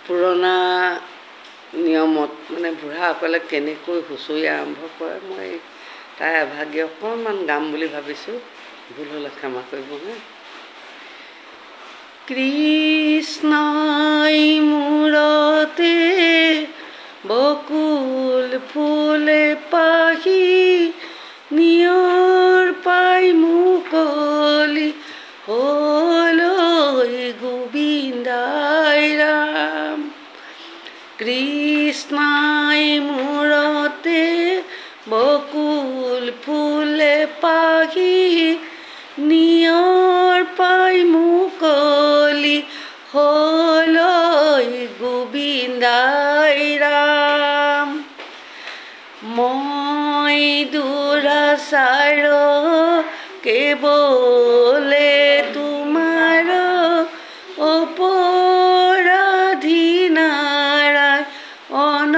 পুৰণা নিয়মত মানে বুঢ়াসকলে কেনেকৈ হুঁচৰি আৰম্ভ কৰে মই তাৰ এভাগি অকণমান গাম বুলি ভাবিছোঁ। ভুল হ'লে ক্ষমা কৰিব নে। কৃষ্ণই মূৰতে বকুল ফুলে পাহি নিয়ৰ পাই মুকলি হলৈ গোবিন্দাই ৰাম। কৃষ্ণই মূৰতে বকুল ফুলে পাহি নিয়ৰ পাই মুকলি হলৈ গোবিন্দাই ৰাম। মই দুৰাচাৰ কেৱলে তোমাৰ অপৰাধী নাৰায়ণ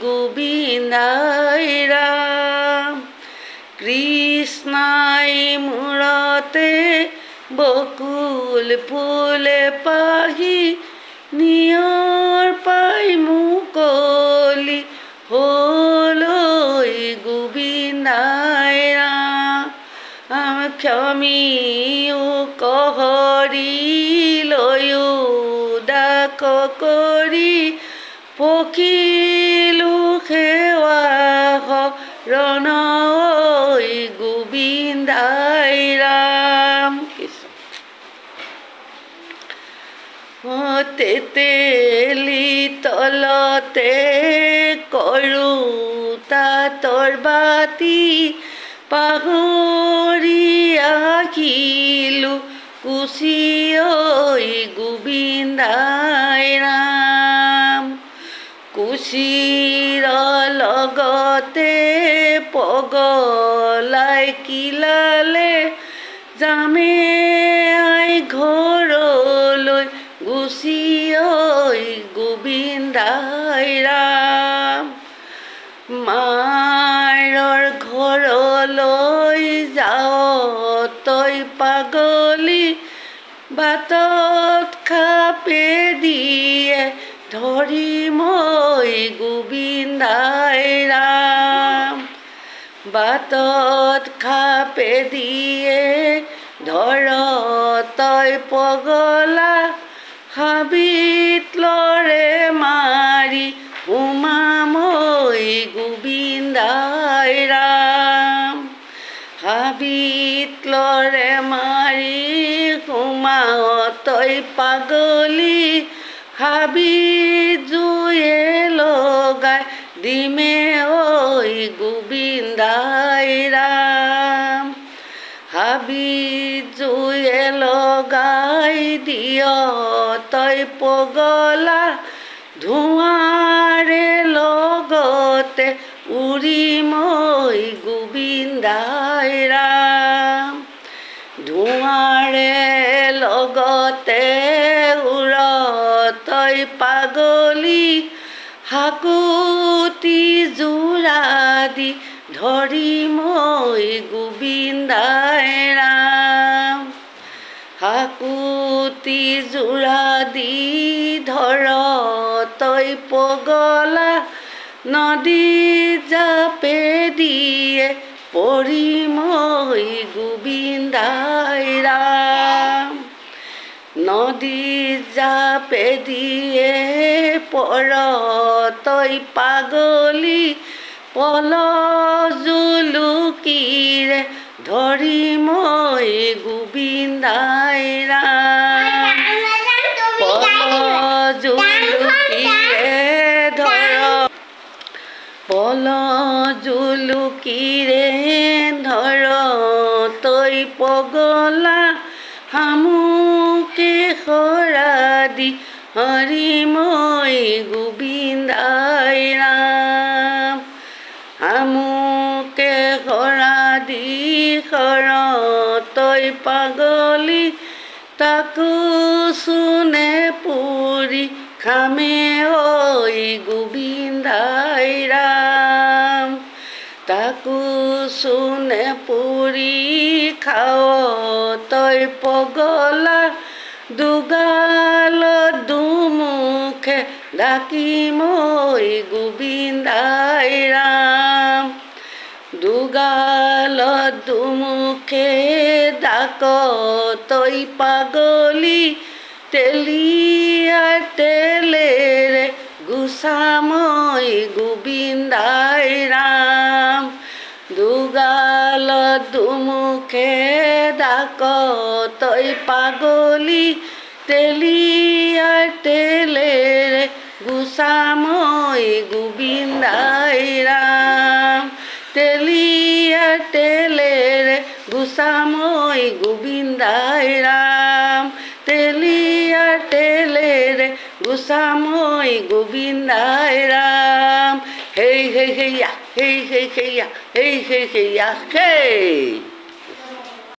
গোবিন্দাই ৰাম। কৃষ্ণই মূৰতে বকুল ফুলে পাহি নিয়ৰ পাই মুকলি হলৈ গোবিন্দাই ৰাম। ক্ষমিও কহৰি লৈও ডাক কৰি পখিলো সেৱা শৰণ গোবিন্দাই ৰাম। তেতেলি তলতে কৰো তাঁতৰ বাতি পাহৰি আহিলো কুচি গোবিন্দাই ৰাম। কুচিৰ লগতে পগলাই কিলালে যামে আই ঘৰলৈ গুচি গোবিন্দাই ৰাম। মাৰৰ ঘৰলৈ যাওঁ তই পাগলী বাটত খাপে দিয়ে ধৰি মই গোবিন্দাই ৰাম। বাটত খাপে দিয়ে ধৰ তই পগলা হাবিত লৰে মাৰি সোমাম গোবিন্দাই ৰাম। হাবিত লৰে মাৰি সোমাও তই পাগলী হাবিত জুয়ে লগাই দিমে গোবিন্দাই ৰাম। হাবিত জুয়ে লগাই দিয় তই পগলা ধোঁৱাৰে লগতে উৰিম গোবিন্দাই ৰাম। ধোঁৱাৰে লগতে উৰ তই পাগলী হাকুতি যোৰা দি ধৰিম গোবিন্দাই ৰাম। হাকুতি যোৰা দি ধৰ তই পগলা নদীত জাপে দিয়ে পৰিম গোবিন্দাই ৰাম। নদীত জাপে দিয়ে পৰ তই পাগলী পল জুলুকিৰে ধৰিম গোবিন্দাই ৰাম। পল জুলুকিৰে ধৰ পল জুলুকিৰে ধৰ তই পগলা শামুকে সৰা দি হৰিম গোবিন্দাই ৰাম। শামুকে সৰা দি সৰ তই পাগলী তাকো চুনে পুৰি খামে গোবিন্দাই ৰাম। তাকো চুনে পুৰি খাৱ তই পগলা দুগালত দুমু দুমুখে ডাকি মই গোবিন্দাই ৰাম দুগালত দুমুখে ডাক তই পাগলী তেলিয়াই তেলেৰে গুচা মই গোবিন্দাই ৰাম দুগালত দুমুখে ডাক তই পাগলী তেলিয়াই তেলেৰে গুচা মই গোবিন্দাই ৰাম তেলিয়াই তেলেৰে গুচা মই গোবিন্দাই ৰাম তেলিয়াই তেলেৰে গুচা মই গোবিন্দাই ৰাম হেই হেই হেইয়া হেই হেই হেইয়া হেই হেই হেইয়া হেই